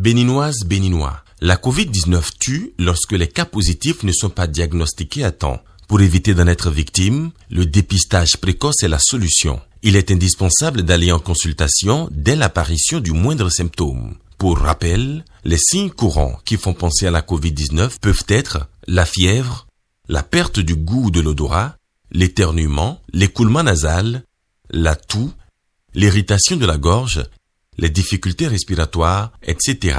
Béninoises, Béninois, la Covid-19 tue lorsque les cas positifs ne sont pas diagnostiqués à temps. Pour éviter d'en être victime, le dépistage précoce est la solution. Il est indispensable d'aller en consultation dès l'apparition du moindre symptôme. Pour rappel, les signes courants qui font penser à la Covid-19 peuvent être la fièvre, la perte du goût ou de l'odorat, l'éternuement, l'écoulement nasal, la toux, l'irritation de la gorge, les difficultés respiratoires, etc.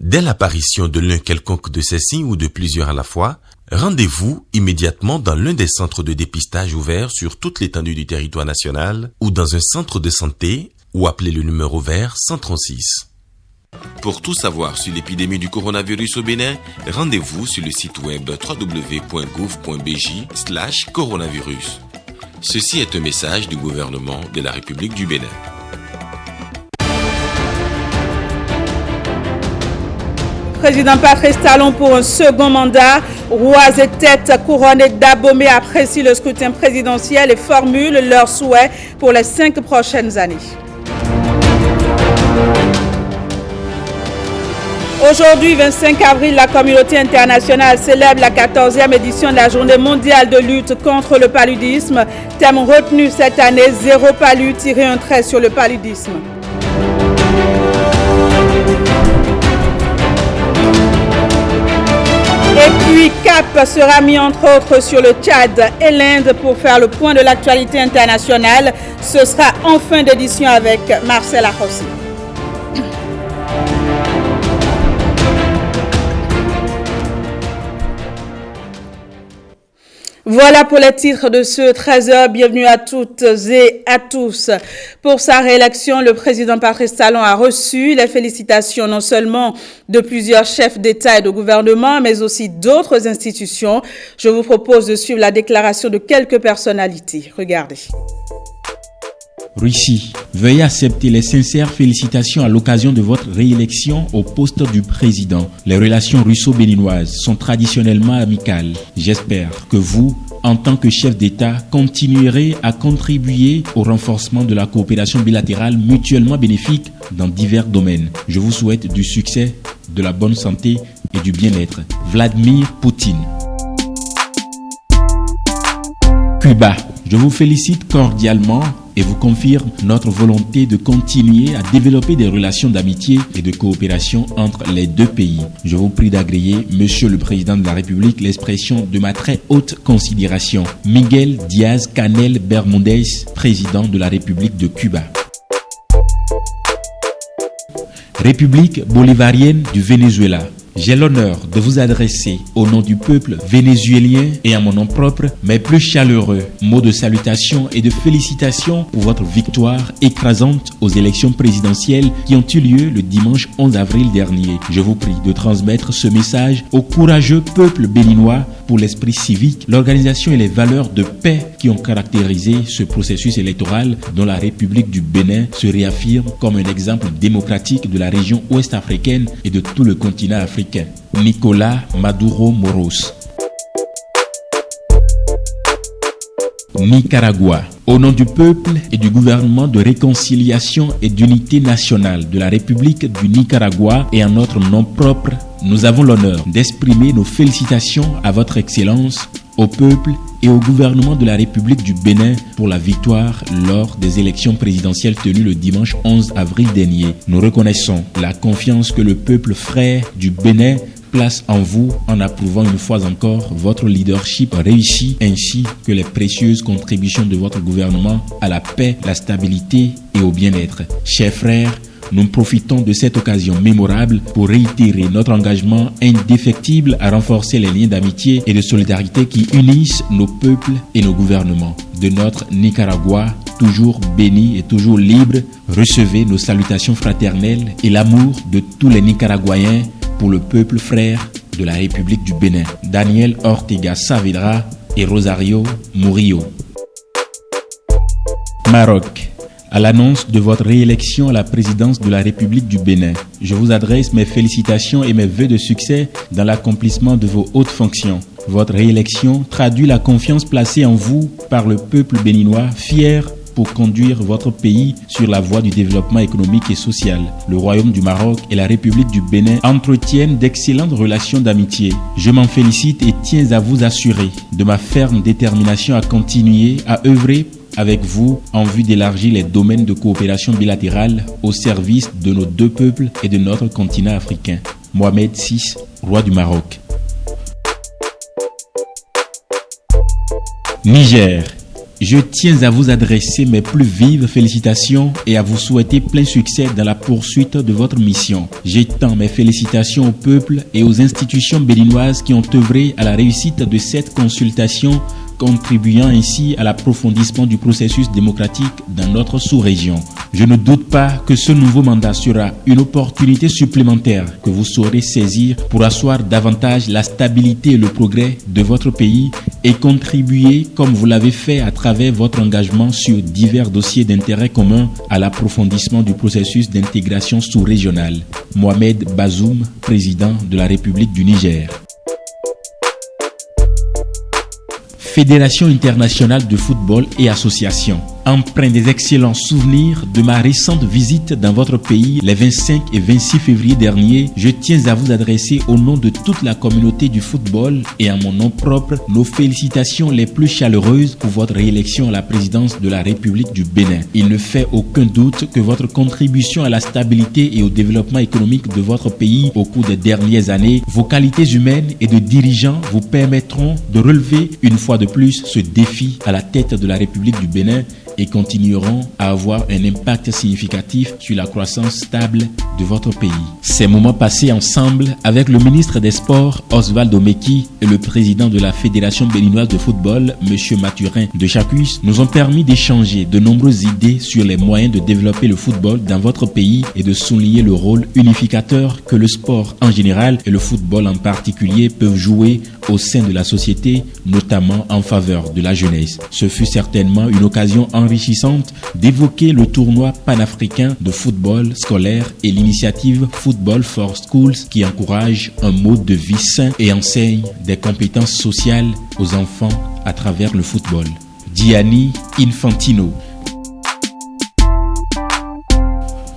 Dès l'apparition de l'un quelconque de ces signes ou de plusieurs à la fois, rendez-vous immédiatement dans l'un des centres de dépistage ouverts sur toute l'étendue du territoire national ou dans un centre de santé ou appelez le numéro vert 136. Pour tout savoir sur l'épidémie du coronavirus au Bénin, rendez-vous sur le site web www.gouv.bj/coronavirus. Ceci est un message du gouvernement de la République du Bénin. Président Patrice Talon pour un second mandat. Rois et têtes couronnées d'Abomey apprécient le scrutin présidentiel et formulent leurs souhaits pour les 5 prochaines années. Aujourd'hui, 25 avril, la communauté internationale célèbre la 14e édition de la Journée mondiale de lutte contre le paludisme. Thème retenu cette année, zéro palud, tirer un trait sur le paludisme. Et puis, cap sera mis entre autres sur le Tchad et l'Inde pour faire le point de l'actualité internationale. Ce sera en fin d'édition avec Marcel Arrossi. Voilà pour les titres de ce 13h. Bienvenue à toutes et à tous. Pour sa réélection, le président Patrice Talon a reçu les félicitations non seulement de plusieurs chefs d'État et de gouvernement, mais aussi d'autres institutions. Je vous propose de suivre la déclaration de quelques personnalités. Regardez. Russie, veuillez accepter les sincères félicitations à l'occasion de votre réélection au poste du président. Les relations russo-béninoises sont traditionnellement amicales. J'espère que vous, en tant que chef d'État, continuerez à contribuer au renforcement de la coopération bilatérale mutuellement bénéfique dans divers domaines. Je vous souhaite du succès, de la bonne santé et du bien-être. Vladimir Poutine. Cuba, je vous félicite cordialement et vous confirme notre volonté de continuer à développer des relations d'amitié et de coopération entre les deux pays. Je vous prie d'agréer, Monsieur le Président de la République, l'expression de ma très haute considération. Miguel Díaz-Canel Bermúdez, Président de la République de Cuba. République bolivarienne du Venezuela. J'ai l'honneur de vous adresser au nom du peuple vénézuélien et à mon nom propre mes plus chaleureux mots de salutation et de félicitations pour votre victoire écrasante aux élections présidentielles qui ont eu lieu le dimanche 11 avril dernier. Je vous prie de transmettre ce message au courageux peuple béninois pour l'esprit civique, l'organisation et les valeurs de paix qui ont caractérisé ce processus électoral dont la République du Bénin se réaffirme comme un exemple démocratique de la région ouest-africaine et de tout le continent africain. Nicolas Maduro Moros. Nicaragua. Au nom du peuple et du gouvernement de réconciliation et d'unité nationale de la République du Nicaragua et en notre nom propre, nous avons l'honneur d'exprimer nos félicitations à votre Excellence, au peuple et au gouvernement de la République du Bénin pour la victoire lors des élections présidentielles tenues le dimanche 11 avril dernier. Nous reconnaissons la confiance que le peuple frère du Bénin place en vous en approuvant une fois encore votre leadership réussi ainsi que les précieuses contributions de votre gouvernement à la paix, la stabilité et au bien-être. Chers frères, nous profitons de cette occasion mémorable pour réitérer notre engagement indéfectible à renforcer les liens d'amitié et de solidarité qui unissent nos peuples et nos gouvernements. De notre Nicaragua, toujours béni et toujours libre, recevez nos salutations fraternelles et l'amour de tous les Nicaraguayens pour le peuple frère de la République du Bénin. Daniel Ortega Saavedra et Rosario Murillo. Maroc. À l'annonce de votre réélection à la présidence de la République du Bénin, je vous adresse mes félicitations et mes vœux de succès dans l'accomplissement de vos hautes fonctions. Votre réélection traduit la confiance placée en vous par le peuple béninois, fier pour conduire votre pays sur la voie du développement économique et social. Le Royaume du Maroc et la République du Bénin entretiennent d'excellentes relations d'amitié. Je m'en félicite et tiens à vous assurer de ma ferme détermination à continuer à œuvrer avec vous en vue d'élargir les domaines de coopération bilatérale au service de nos deux peuples et de notre continent africain. Mohamed VI, roi du Maroc. Niger. Je tiens à vous adresser mes plus vives félicitations et à vous souhaiter plein succès dans la poursuite de votre mission. J'étends mes félicitations au peuple et aux institutions béninoises qui ont œuvré à la réussite de cette consultation, contribuant ainsi à l'approfondissement du processus démocratique dans notre sous-région. Je ne doute pas que ce nouveau mandat sera une opportunité supplémentaire que vous saurez saisir pour asseoir davantage la stabilité et le progrès de votre pays et contribuer, comme vous l'avez fait à travers votre engagement sur divers dossiers d'intérêt commun, à l'approfondissement du processus d'intégration sous-régionale. Mohamed Bazoum, président de la République du Niger. Fédération internationale de football et association. Empreint des excellents souvenirs de ma récente visite dans votre pays les 25 et 26 février dernier, je tiens à vous adresser au nom de toute la communauté du football et à mon nom propre nos félicitations les plus chaleureuses pour votre réélection à la présidence de la République du Bénin. Il ne fait aucun doute que votre contribution à la stabilité et au développement économique de votre pays au cours des dernières années, vos qualités humaines et de dirigeants vous permettront de relever une fois de plus ce défi à la tête de la République du Bénin et continueront à avoir un impact significatif sur la croissance stable de votre pays. Ces moments passés ensemble avec le ministre des Sports, Osvaldo Meki, et le président de la Fédération béninoise de football, M. Mathurin de Chacus, nous ont permis d'échanger de nombreuses idées sur les moyens de développer le football dans votre pays et de souligner le rôle unificateur que le sport en général et le football en particulier peuvent jouer au sein de la société, notamment en faveur de la jeunesse. Ce fut certainement une occasion enrichissante d'évoquer le tournoi panafricain de football scolaire et l'initiative Football for Schools qui encourage un mode de vie sain et enseigne des compétences sociales aux enfants à travers le football. Gianni Infantino.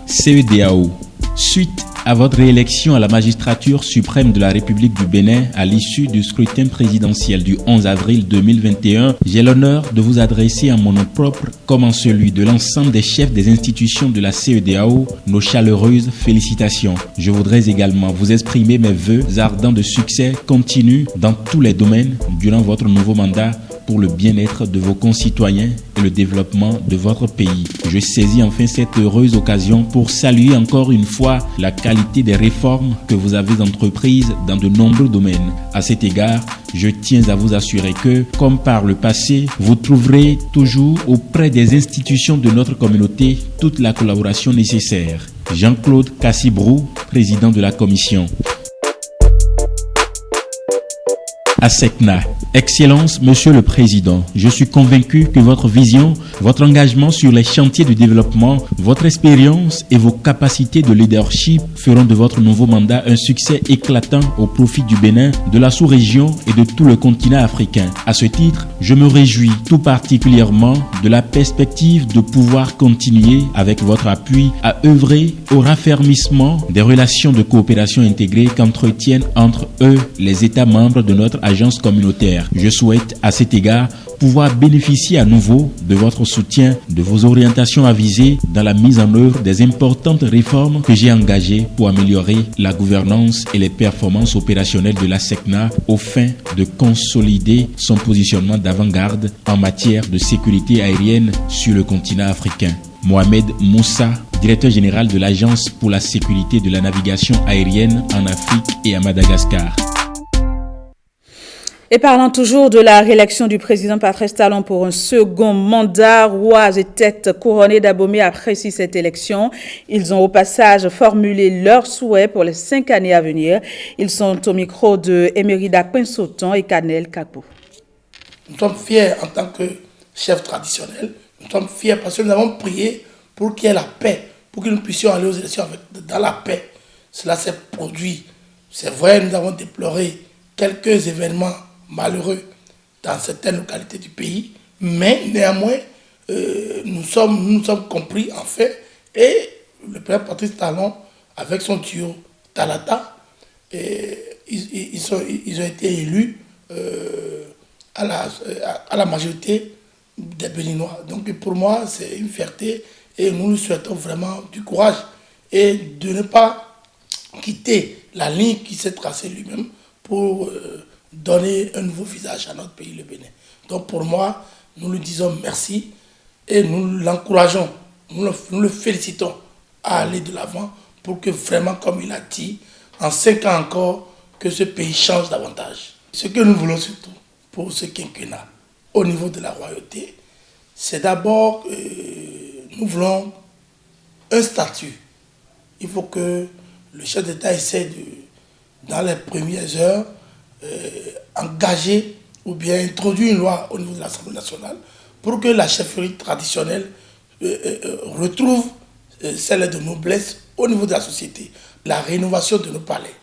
CEDEAO. Suite à votre réélection à la magistrature suprême de la République du Bénin à l'issue du scrutin présidentiel du 11 avril 2021, j'ai l'honneur de vous adresser en mon nom propre, comme en celui de l'ensemble des chefs des institutions de la CEDEAO, nos chaleureuses félicitations. Je voudrais également vous exprimer mes vœux ardents de succès continu dans tous les domaines durant votre nouveau mandat pour le bien-être de vos concitoyens et le développement de votre pays. Je saisis enfin cette heureuse occasion pour saluer encore une fois la qualité des réformes que vous avez entreprises dans de nombreux domaines. À cet égard, je tiens à vous assurer que, comme par le passé, vous trouverez toujours auprès des institutions de notre communauté toute la collaboration nécessaire. Jean-Claude Cassibrou, président de la commission. ASECNA. Excellence, Monsieur le Président, je suis convaincu que votre vision, votre engagement sur les chantiers de développement, votre expérience et vos capacités de leadership feront de votre nouveau mandat un succès éclatant au profit du Bénin, de la sous-région et de tout le continent africain. À ce titre, je me réjouis tout particulièrement de la perspective de pouvoir continuer avec votre appui à œuvrer au raffermissement des relations de coopération intégrée qu'entretiennent entre eux les États membres de notre agence communautaire. Je souhaite à cet égard pouvoir bénéficier à nouveau de votre soutien, de vos orientations avisées dans la mise en œuvre des importantes réformes que j'ai engagées pour améliorer la gouvernance et les performances opérationnelles de l'ASECNA aux fins de consolider son positionnement d'avant-garde en matière de sécurité aérienne sur le continent africain. Mohamed Moussa, directeur général de l'Agence pour la sécurité de la navigation aérienne en Afrique et à Madagascar. Et parlant toujours de la réélection du président Patrice Talon pour un second mandat, rois et têtes couronnés d'Abomey apprécient cette élection. Ils ont au passage formulé leurs souhaits pour les 5 années à venir. Ils sont au micro de Emerida Quinsoton et Canel Kapo. Nous sommes fiers en tant que chef traditionnel. Nous sommes fiers parce que nous avons prié pour qu'il y ait la paix, pour que nous puissions aller aux élections dans la paix. Cela s'est produit. C'est vrai, nous avons déploré quelques événements malheureux dans certaines localités du pays, mais néanmoins, nous sommes compris en fait. Et le président Patrice Talon, avec son duo Talata, ils ont été élus à la majorité des Béninois. Donc pour moi, c'est une fierté et nous lui souhaitons vraiment du courage et de ne pas quitter la ligne qui s'est tracée lui-même pour donner un nouveau visage à notre pays, le Bénin. Donc pour moi, nous lui disons merci et nous l'encourageons, nous le félicitons à aller de l'avant pour que vraiment, comme il a dit, en 5 ans encore, que ce pays change davantage. Ce que nous voulons surtout pour ce quinquennat au niveau de la royauté, c'est d'abord, nous voulons un statut. Il faut que le chef d'État essaie dans les premières heures, engager ou bien introduire une loi au niveau de l'Assemblée nationale pour que la chefferie traditionnelle retrouve celle de noblesse au niveau de la société. La rénovation de nos palais.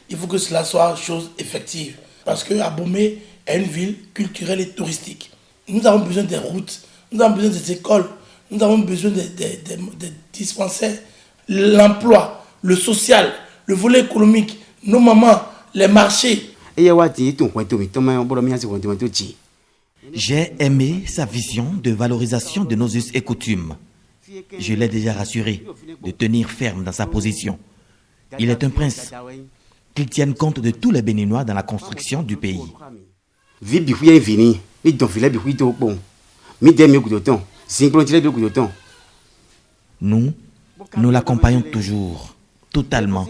Il faut que cela soit chose effective. Parce que Abomey est une ville culturelle et touristique. Nous avons besoin des routes, nous avons besoin des écoles, nous avons besoin des dispensaires, l'emploi, le social, le volet économique, nos mamans, les marchés. J'ai aimé sa vision de valorisation de nos us et coutumes. Je l'ai déjà rassuré de tenir ferme dans sa position. Il est un prince. Qu'il tienne compte de tous les Béninois dans la construction du pays. Nous l'accompagnons toujours, totalement,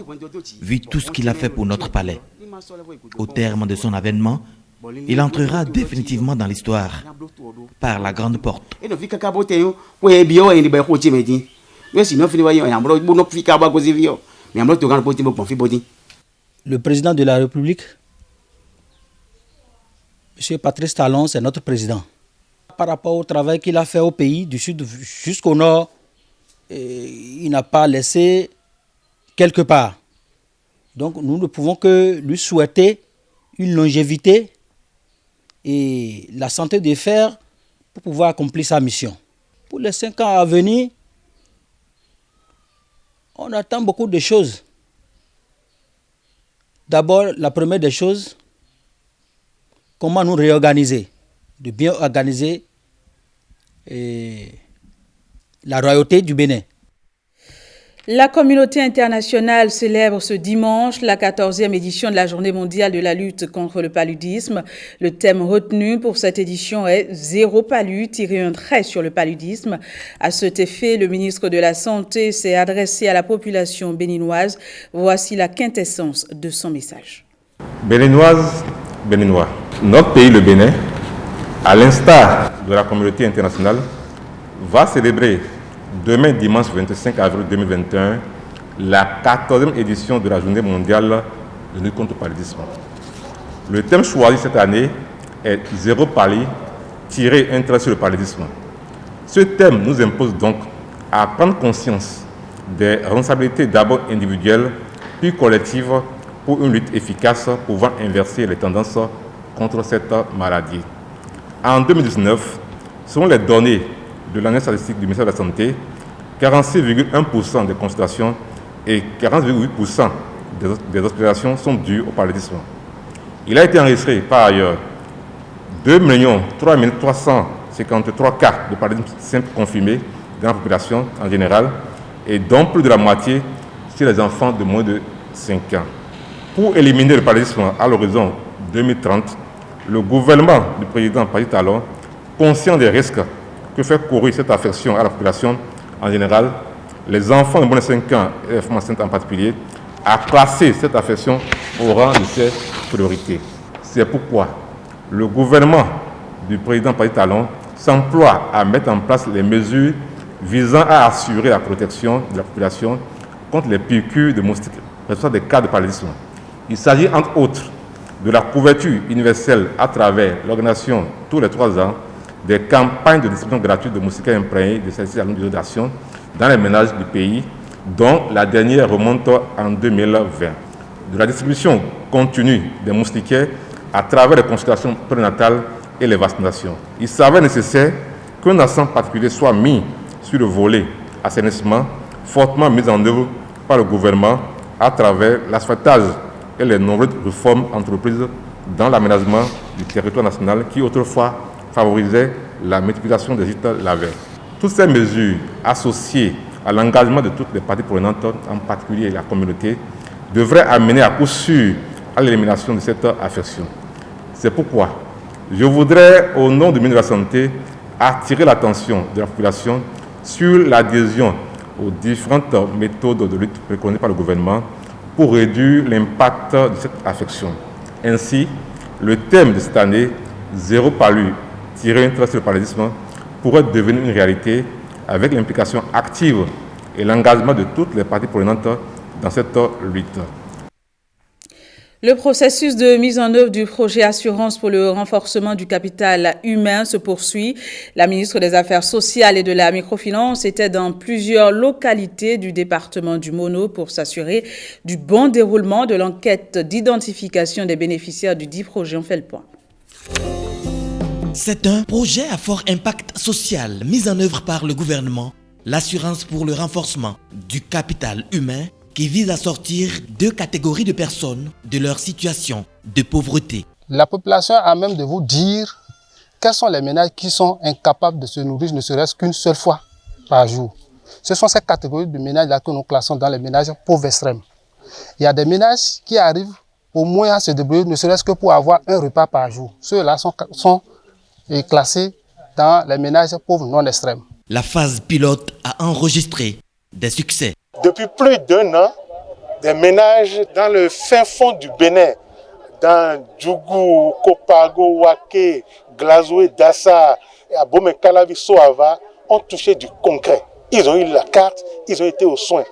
vu tout ce qu'il a fait pour notre palais. Au terme de son avènement, il entrera définitivement dans l'histoire, par la grande porte. Le président de la République, M. Patrice Talon, c'est notre président. Par rapport au travail qu'il a fait au pays, du sud jusqu'au nord, il n'a pas laissé quelque part. Donc nous ne pouvons que lui souhaiter une longévité et la santé de fer pour pouvoir accomplir sa mission. Pour les 5 ans à venir, on attend beaucoup de choses. D'abord, la première des choses, comment nous réorganiser, de bien organiser la royauté du Bénin. La communauté internationale célèbre ce dimanche la 14e édition de la Journée mondiale de la lutte contre le paludisme. Le thème retenu pour cette édition est « Zéro palu, tirer un trait sur le paludisme ». À cet effet, le ministre de la Santé s'est adressé à la population béninoise. Voici la quintessence de son message. Béninoises, Béninois, notre pays, le Bénin, à l'instar de la communauté internationale, va célébrer demain, dimanche 25 avril 2021, la 14e édition de la Journée mondiale de lutte contre le paludisme. Le thème choisi cette année est « Zéro palu, tirer un trait sur le paludisme ». Ce thème nous impose donc à prendre conscience des responsabilités d'abord individuelles, puis collectives, pour une lutte efficace pouvant inverser les tendances contre cette maladie. En 2019, selon les données de l'année statistique du ministère de la Santé, 46,1% des consultations et 40,8% des hospitalisations sont dues au paludisme. Il a été enregistré par ailleurs 2 353 cas de paludisme simple confirmés dans la population en général et dont plus de la moitié chez les enfants de moins de 5 ans. Pour éliminer le paludisme à l'horizon 2030, le gouvernement du président Patrice Talon, conscient des risques que fait courir cette affection à la population en général, les enfants de moins de 5 ans et les femmes enceintes en particulier, a classé cette affection au rang de ses priorités. C'est pourquoi le gouvernement du président Patrice Talon s'emploie à mettre en place les mesures visant à assurer la protection de la population contre les piqûres de moustiques responsables des cas de paludisme. Il s'agit entre autres de la couverture universelle à travers l'organisation tous les 3 ans des campagnes de distribution gratuite de moustiquaires imprégnés de celles-ci à longue durée d'action dans les ménages du pays, dont la dernière remonte en 2020. De la distribution continue des moustiquaires à travers les consultations prénatales et les vaccinations. Il s'avère nécessaire qu'un accent particulier soit mis sur le volet assainissement, fortement mis en œuvre par le gouvernement à travers l'asphaltage et les nombreuses réformes entreprises dans l'aménagement du territoire national qui autrefois favorisaient la multiplication des sites lavés. Toutes ces mesures associées à l'engagement de toutes les parties prenantes, en particulier la communauté, devraient amener à coup sûr à l'élimination de cette affection. C'est pourquoi je voudrais, au nom du ministre de la Santé, attirer l'attention de la population sur l'adhésion aux différentes méthodes de lutte préconisées par le gouvernement pour réduire l'impact de cette affection. Ainsi, le thème de cette année, Zéro palu, tirer un trait sur le paludisme, pourrait devenir une réalité avec l'implication active et l'engagement de toutes les parties prenantes dans cette lutte. Le processus de mise en œuvre du projet Assurance pour le renforcement du capital humain se poursuit. La ministre des Affaires sociales et de la microfinance était dans plusieurs localités du département du Mono pour s'assurer du bon déroulement de l'enquête d'identification des bénéficiaires du dit projet. On fait le point. C'est un projet à fort impact social mis en œuvre par le gouvernement, l'assurance pour le renforcement du capital humain, qui vise à sortir deux catégories de personnes de leur situation de pauvreté. La population a même de vous dire quels sont les ménages qui sont incapables de se nourrir ne serait-ce qu'une seule fois par jour. Ce sont ces catégories de ménages-là que nous classons dans les ménages pauvres extrêmes. Il y a des ménages qui arrivent au moins à se débrouiller ne serait-ce que pour avoir un repas par jour. Ceux-là sont classés dans les ménages pauvres non extrêmes. La phase pilote a enregistré des succès. Depuis plus d'1 an, des ménages dans le fin fond du Bénin, dans Djougou, Kopago, Wake, Glazoué, Dassa, Abomey, Calavi, Soava, ont touché du concret. Ils ont eu la carte, ils ont été aux soins.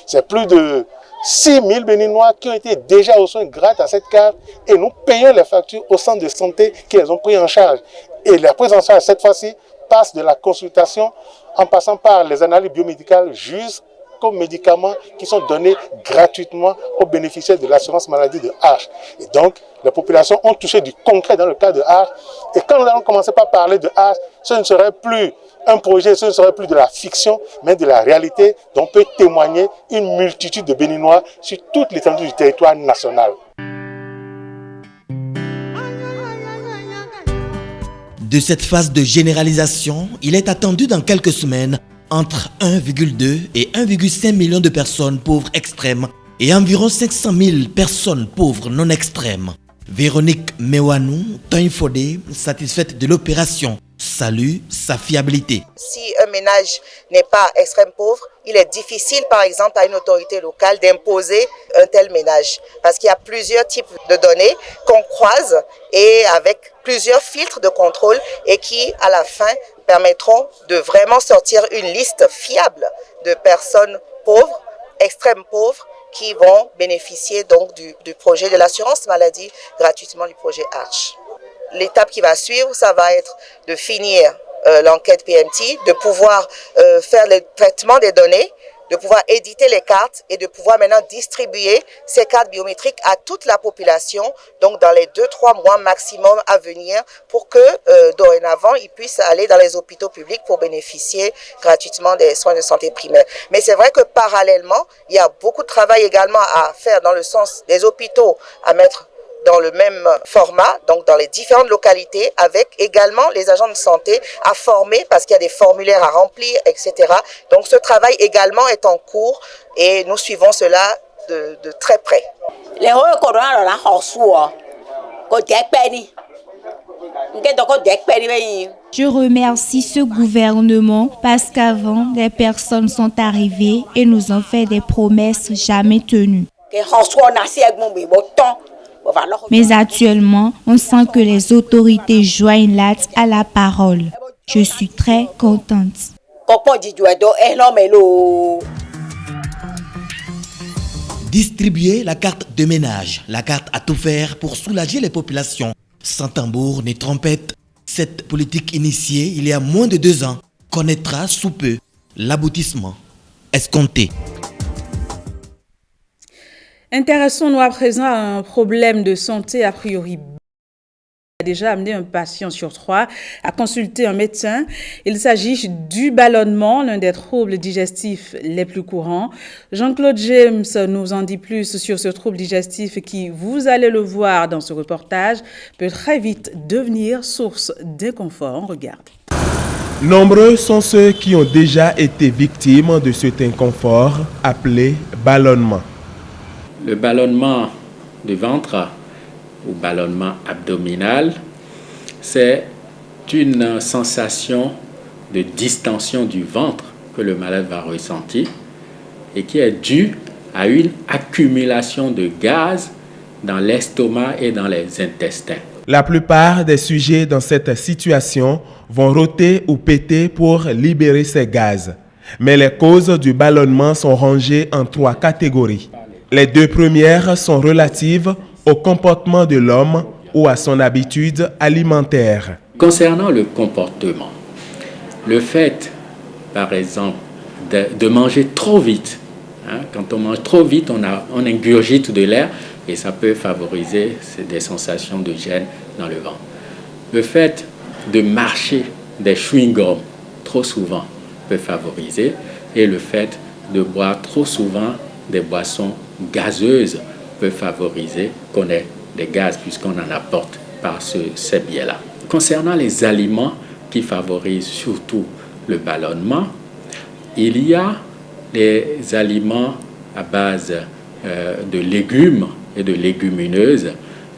C'est plus de 6 000 Béninois qui ont été déjà aux soins grâce à cette carte et nous payons les factures au centre de santé qui les ont pris en charge. Et la prise en charge cette fois-ci passe de la consultation en passant par les analyses biomédicales jusqu'aux médicaments qui sont donnés gratuitement aux bénéficiaires de l'assurance maladie de H. Et donc, les populations ont touché du concret dans le cas de H. Et quand nous allons commencer par parler de H, ce ne serait plus un projet, ce ne serait plus de la fiction, mais de la réalité dont peut témoigner une multitude de Béninois sur toute l'étendue du territoire national. De cette phase de généralisation, il est attendu dans quelques semaines entre 1,2 et 1,5 million de personnes pauvres extrêmes et environ 500 000 personnes pauvres non extrêmes. Véronique Mewanou, Toinfodé, satisfaite de l'opération, salue sa fiabilité. Si un ménage n'est pas extrême pauvre, il est difficile par exemple à une autorité locale d'imposer un tel ménage parce qu'il y a plusieurs types de données qu'on croise et avec plusieurs filtres de contrôle et qui à la fin permettront de vraiment sortir une liste fiable de personnes pauvres, extrêmement pauvres, qui vont bénéficier donc du projet de l'assurance maladie gratuitement du projet Arch. L'étape qui va suivre, ça va être de finir l'enquête PMT, de pouvoir faire le traitement des données, de pouvoir éditer les cartes et de pouvoir maintenant distribuer ces cartes biométriques à toute la population, donc dans les 2-3 mois maximum à venir pour que dorénavant ils puissent aller dans les hôpitaux publics pour bénéficier gratuitement des soins de santé primaires. Mais c'est vrai que parallèlement, il y a beaucoup de travail également à faire dans le sens des hôpitaux, à mettre dans le même format, donc dans les différentes localités, avec également les agents de santé à former parce qu'il y a des formulaires à remplir, etc. Donc ce travail également est en cours et nous suivons cela de très près. Je remercie ce gouvernement parce qu'avant, des personnes sont arrivées et nous ont fait des promesses jamais tenues. Mais actuellement, on sent que les autorités joignent l'acte à la parole. Je suis très contente. Distribuer la carte de ménage, la carte à tout faire pour soulager les populations. Sans tambour ni trompette, cette politique initiée il y a moins de 2 ans connaîtra sous peu l'aboutissement escompté. Intéressons-nous à présent à un problème de santé a priori a déjà amené un patient sur 3 à consulter un médecin. Il s'agit du ballonnement, l'un des troubles digestifs les plus courants. Jean-Claude James nous en dit plus sur ce trouble digestif qui, vous allez le voir dans ce reportage, peut très vite devenir source d'inconfort. On regarde. Nombreux sont ceux qui ont déjà été victimes de cet inconfort appelé ballonnement. Le ballonnement du ventre ou ballonnement abdominal, c'est une sensation de distension du ventre que le malade va ressentir et qui est due à une accumulation de gaz dans l'estomac et dans les intestins. La plupart des sujets dans cette situation vont rôter ou péter pour libérer ces gaz. Mais les causes du ballonnement sont rangées en 3 catégories. Les 2 premières sont relatives au comportement de l'homme ou à son habitude alimentaire. Concernant le comportement, le fait, par exemple, de manger trop vite, quand on mange trop vite, on ingurgite de l'air et ça peut favoriser des sensations de gêne dans le ventre. Le fait de marcher des chewing-gums trop souvent peut favoriser, et le fait de boire trop souvent des boissons gazeuses peut favoriser qu'on ait des gaz puisqu'on en apporte par ces biais-là. Concernant les aliments qui favorisent surtout le ballonnement, il y a les aliments à base de légumes et de légumineuses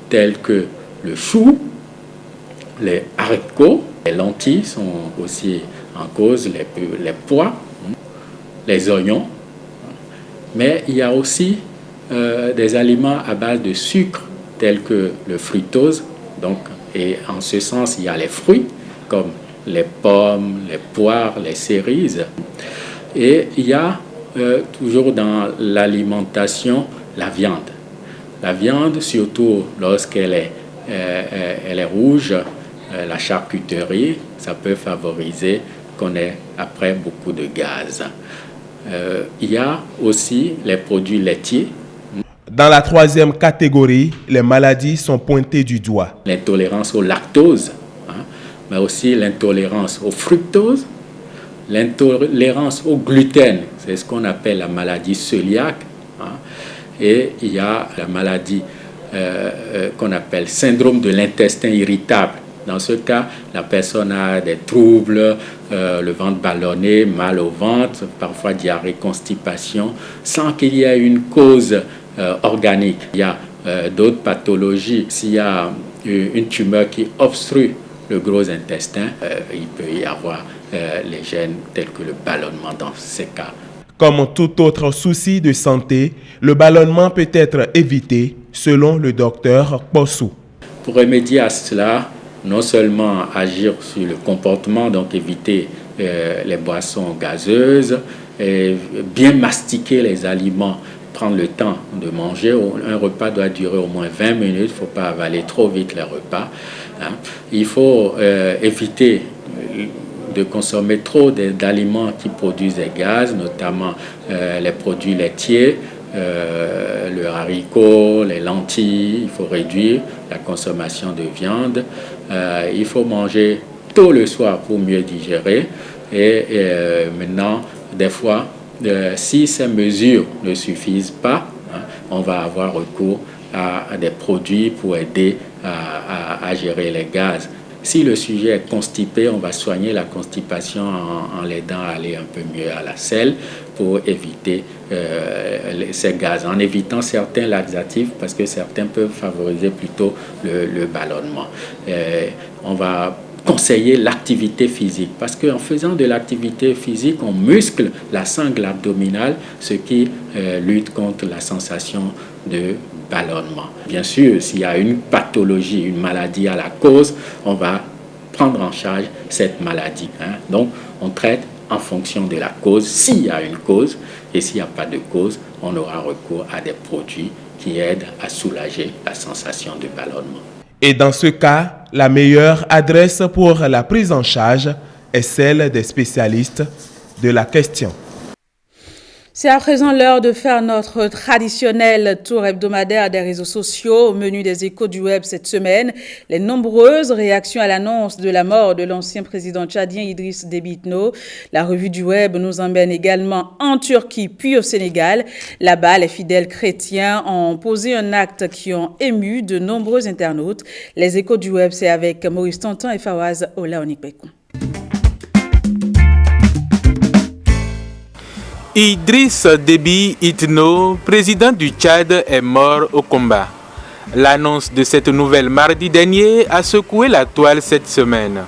tels que le chou, les haricots, les lentilles sont aussi en cause, les pois, les oignons. Mais il y a aussi des aliments à base de sucre tels que le fructose. Donc, et en ce sens, il y a les fruits comme les pommes, les poires, les cerises. Et il y a toujours dans l'alimentation la viande. La viande, surtout lorsqu'elle est rouge, la charcuterie, ça peut favoriser qu'on ait après beaucoup de gaz. Il y a aussi les produits laitiers. Dans la 3e catégorie, les maladies sont pointées du doigt. L'intolérance au lactose, mais aussi l'intolérance au fructose, l'intolérance au gluten, c'est ce qu'on appelle la maladie cœliaque. Et il y a la maladie qu'on appelle syndrome de l'intestin irritable. Dans ce cas, la personne a des troubles, le ventre ballonné, mal au ventre, parfois diarrhée, constipation, sans qu'il y ait une cause organique. Il y a d'autres pathologies. S'il y a une tumeur qui obstrue le gros intestin, il peut y avoir les gènes tels que le ballonnement dans ces cas. Comme tout autre souci de santé, le ballonnement peut être évité selon le docteur Possou. Pour remédier à cela, non seulement agir sur le comportement, donc éviter les boissons gazeuses, et bien mastiquer les aliments, prendre le temps de manger. Un repas doit durer au moins 20 minutes, il ne faut pas avaler trop vite les repas. Il faut éviter de consommer trop d'aliments qui produisent des gaz, notamment les produits laitiers, le haricot, les lentilles. Il faut réduire la consommation de viande. Il faut manger tôt le soir pour mieux digérer. Et maintenant, des fois, si ces mesures ne suffisent pas, on va avoir recours à des produits pour aider à gérer les gaz. Si le sujet est constipé, on va soigner la constipation en l'aidant à aller un peu mieux à la selle pour éviter ces gaz, en évitant certains laxatifs parce que certains peuvent favoriser plutôt le ballonnement. On va conseiller l'activité physique parce qu'en faisant de l'activité physique, on muscle la sangle abdominale, ce qui lutte contre la sensation de ballonnement. Bien sûr, s'il y a une pathologie, une maladie à la cause, on va prendre en charge cette maladie. Donc, on traite en fonction de la cause, s'il y a une cause, et s'il n'y a pas de cause, on aura recours à des produits qui aident à soulager la sensation de ballonnement. Et dans ce cas, la meilleure adresse pour la prise en charge est celle des spécialistes de la question. C'est à présent l'heure de faire notre traditionnel tour hebdomadaire des réseaux sociaux. Au menu des échos du web cette semaine, les nombreuses réactions à l'annonce de la mort de l'ancien président tchadien Idriss Déby Itno. La revue du web nous emmène également en Turquie puis au Sénégal. Là-bas, les fidèles chrétiens ont posé un acte qui ont ému de nombreux internautes. Les échos du web, c'est avec Maurice Tonton et Fawaz Olaonikbekon. Idriss Déby Itno, président du Tchad, est mort au combat. L'annonce de cette nouvelle mardi dernier a secoué la toile cette semaine.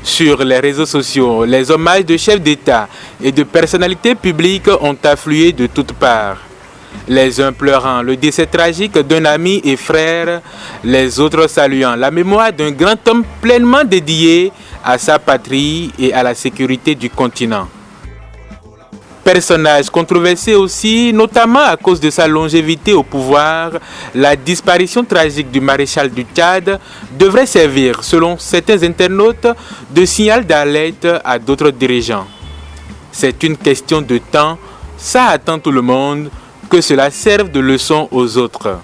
Sur les réseaux sociaux, les hommages de chefs d'État et de personnalités publiques ont afflué de toutes parts. Les uns pleurant le décès tragique d'un ami et frère, les autres saluant la mémoire d'un grand homme pleinement dédié à sa patrie et à la sécurité du continent. Personnage controversé aussi, notamment à cause de sa longévité au pouvoir, la disparition tragique du maréchal du Tchad devrait servir, selon certains internautes, de signal d'alerte à d'autres dirigeants. C'est une question de temps, ça attend tout le monde, que cela serve de leçon aux autres.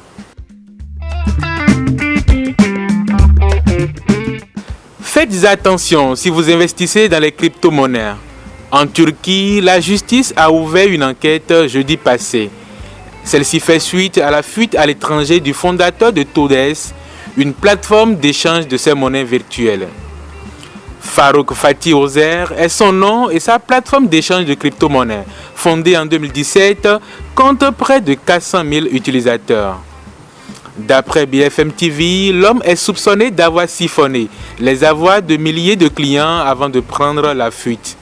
Faites attention si vous investissez dans les crypto-monnaies. En Turquie, la justice a ouvert une enquête jeudi passé. Celle-ci fait suite à la fuite à l'étranger du fondateur de Todes, une plateforme d'échange de ces monnaies virtuelles. Farouk Fatih Ozer est son nom et sa plateforme d'échange de crypto-monnaies, fondée en 2017, compte près de 400 000 utilisateurs. D'après BFM TV, l'homme est soupçonné d'avoir siphonné les avoirs de milliers de clients avant de prendre la fuite.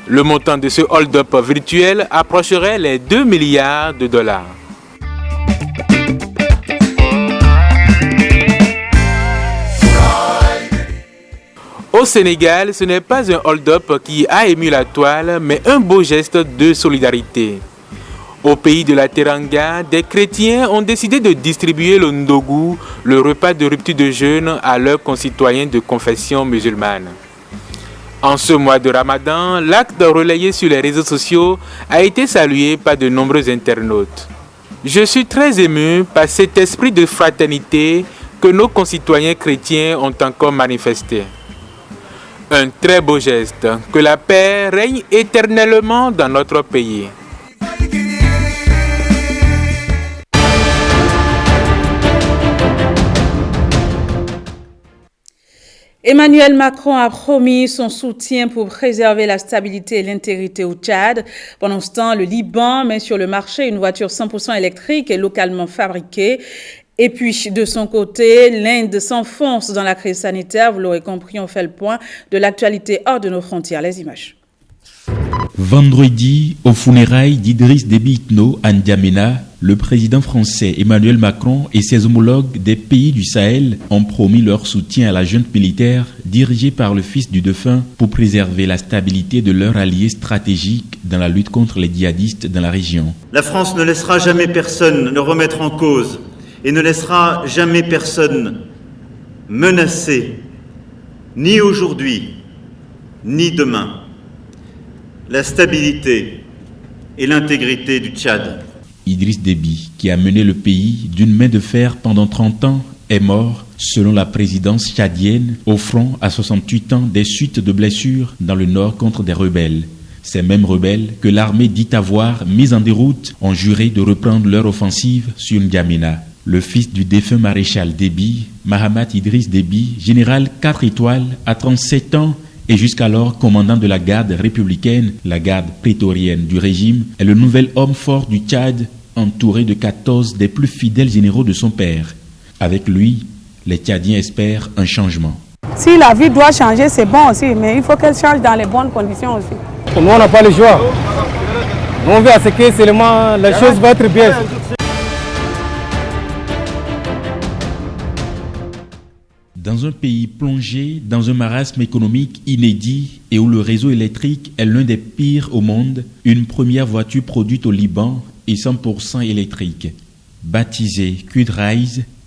Le montant de ce hold-up virtuel approcherait les 2 milliards de dollars. Au Sénégal, ce n'est pas un hold-up qui a ému la toile, mais un beau geste de solidarité. Au pays de la Teranga, des chrétiens ont décidé de distribuer le ndogu, le repas de rupture de jeûne, à leurs concitoyens de confession musulmane. En ce mois de Ramadan, l'acte relayé sur les réseaux sociaux a été salué par de nombreux internautes. Je suis très ému par cet esprit de fraternité que nos concitoyens chrétiens ont encore manifesté. Un très beau geste, que la paix règne éternellement dans notre pays. Emmanuel Macron a promis son soutien pour préserver la stabilité et l'intégrité au Tchad. Pendant ce temps, le Liban met sur le marché une voiture 100% électrique et localement fabriquée. Et puis, de son côté, l'Inde s'enfonce dans la crise sanitaire. Vous l'aurez compris, on fait le point de l'actualité hors de nos frontières. Les images. Vendredi, aux funérailles d'Idriss Déby Itno à N'Djamena, le président français Emmanuel Macron et ses homologues des pays du Sahel ont promis leur soutien à la junte militaire dirigée par le fils du défunt pour préserver la stabilité de leur allié stratégique dans la lutte contre les djihadistes dans la région. La France ne laissera jamais personne le remettre en cause et ne laissera jamais personne menacer, ni aujourd'hui, ni demain, la stabilité et l'intégrité du Tchad. Idriss Déby, qui a mené le pays d'une main de fer pendant 30 ans, est mort, selon la présidence tchadienne, au front à 68 ans des suites de blessures dans le nord contre des rebelles. Ces mêmes rebelles que l'armée dit avoir mis en déroute ont juré de reprendre leur offensive sur N'Djamena. Le fils du défunt maréchal Déby, Mahamat Idriss Déby, général 4 étoiles, à 37 ans, et jusqu'alors commandant de la garde républicaine, la garde prétorienne du régime, est le nouvel homme fort du Tchad, entouré de 14 des plus fidèles généraux de son père. Avec lui, les Tchadiens espèrent un changement. Si la vie doit changer, c'est bon aussi, mais il faut qu'elle change dans les bonnes conditions aussi. Nous, on n'a pas le choix. Nous, on veut à ce que seulement les choses vont être bien. Dans un pays plongé dans un marasme économique inédit et où le réseau électrique est l'un des pires au monde, une première voiture produite au Liban est 100% électrique. Baptisée Qudrais,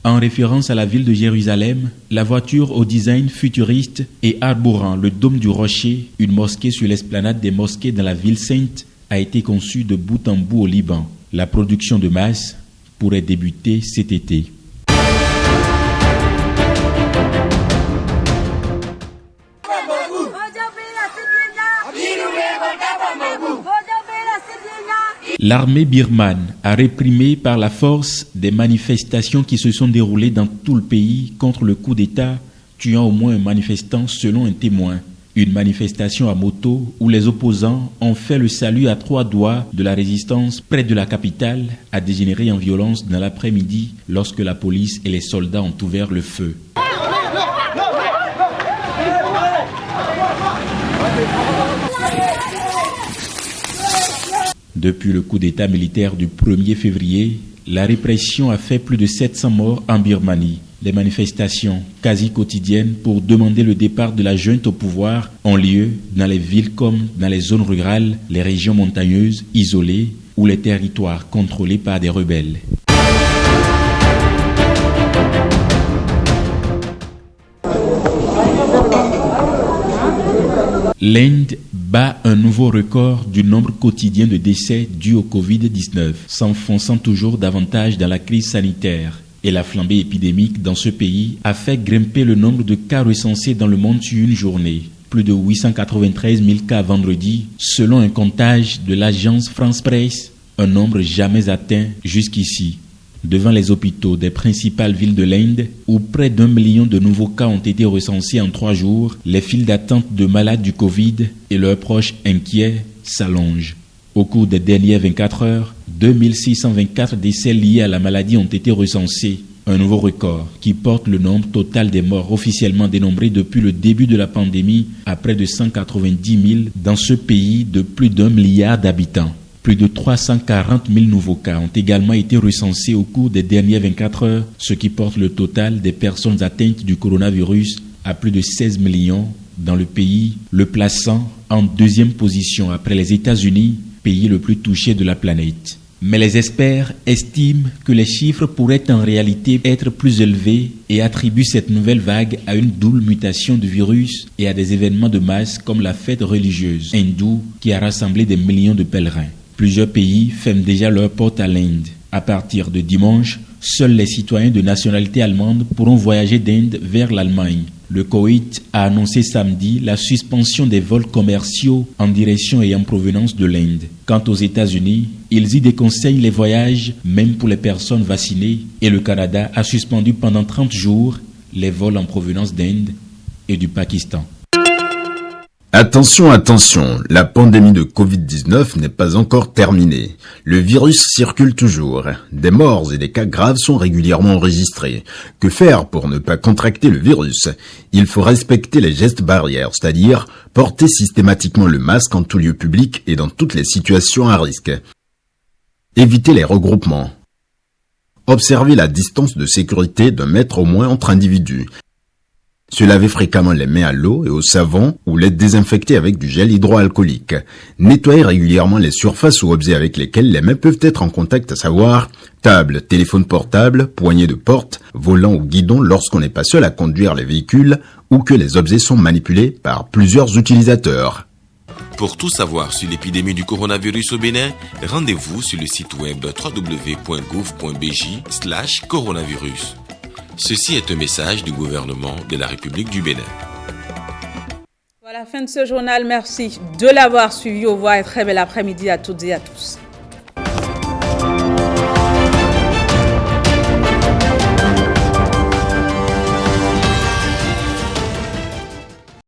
en référence à la ville de Jérusalem, la voiture au design futuriste et arborant le dôme du rocher, une mosquée sur l'esplanade des mosquées dans la ville sainte, a été conçu de bout en bout au Liban. La production de masse pourrait débuter cet été. L'armée birmane a réprimé par la force des manifestations qui se sont déroulées dans tout le pays contre le coup d'État, tuant au moins un manifestant selon un témoin. Une manifestation à moto où les opposants ont fait le salut à 3 doigts de la résistance près de la capitale a dégénéré en violence dans l'après-midi lorsque la police et les soldats ont ouvert le feu. Depuis le coup d'État militaire du 1er février, la répression a fait plus de 700 morts en Birmanie. Les manifestations quasi quotidiennes pour demander le départ de la junte au pouvoir ont lieu dans les villes comme dans les zones rurales, les régions montagneuses, isolées ou les territoires contrôlés par des rebelles. L'Inde bat un nouveau record du nombre quotidien de décès dus au Covid-19, s'enfonçant toujours davantage dans la crise sanitaire. Et la flambée épidémique dans ce pays a fait grimper le nombre de cas recensés dans le monde sur une journée. Plus de 893 000 cas vendredi, selon un comptage de l'agence France Presse, un nombre jamais atteint jusqu'ici. Devant les hôpitaux des principales villes de l'Inde, où près d'1 million de nouveaux cas ont été recensés en 3 jours, les files d'attente de malades du Covid et leurs proches inquiets s'allongent. Au cours des dernières 24 heures, 2624 décès liés à la maladie ont été recensés, un nouveau record qui porte le nombre total des morts officiellement dénombrés depuis le début de la pandémie à près de 190 000 dans ce pays de plus d'1 milliard d'habitants. Plus de 340 000 nouveaux cas ont également été recensés au cours des dernières 24 heures, ce qui porte le total des personnes atteintes du coronavirus à plus de 16 millions dans le pays, le plaçant en 2e position après les États-Unis, pays le plus touché de la planète. Mais les experts estiment que les chiffres pourraient en réalité être plus élevés et attribuent cette nouvelle vague à une double mutation du virus et à des événements de masse comme la fête religieuse hindoue qui a rassemblé des millions de pèlerins. Plusieurs pays ferment déjà leurs portes à l'Inde. À partir de dimanche, seuls les citoyens de nationalité allemande pourront voyager d'Inde vers l'Allemagne. Le Koweït a annoncé samedi la suspension des vols commerciaux en direction et en provenance de l'Inde. Quant aux États-Unis, ils y déconseillent les voyages même pour les personnes vaccinées et le Canada a suspendu pendant 30 jours les vols en provenance d'Inde et du Pakistan. Attention, attention, la pandémie de Covid-19 n'est pas encore terminée. Le virus circule toujours. Des morts et des cas graves sont régulièrement enregistrés. Que faire pour ne pas contracter le virus? Il faut respecter les gestes barrières, c'est-à-dire porter systématiquement le masque en tout lieu public et dans toutes les situations à risque. Éviter les regroupements. Observer la distance de sécurité d'1 mètre au moins entre individus. Se laver fréquemment les mains à l'eau et au savon ou les désinfecter avec du gel hydroalcoolique. Nettoyer régulièrement les surfaces ou objets avec lesquels les mains peuvent être en contact, à savoir table, téléphone portable, poignée de porte, volant ou guidon lorsqu'on n'est pas seul à conduire les véhicules ou que les objets sont manipulés par plusieurs utilisateurs. Pour tout savoir sur l'épidémie du coronavirus au Bénin, rendez-vous sur le site web www.gouv.bj/coronavirus. Ceci est un message du gouvernement de la République du Bénin. Voilà, fin de ce journal. Merci de l'avoir suivi. Au revoir et très bel après-midi à toutes et à tous.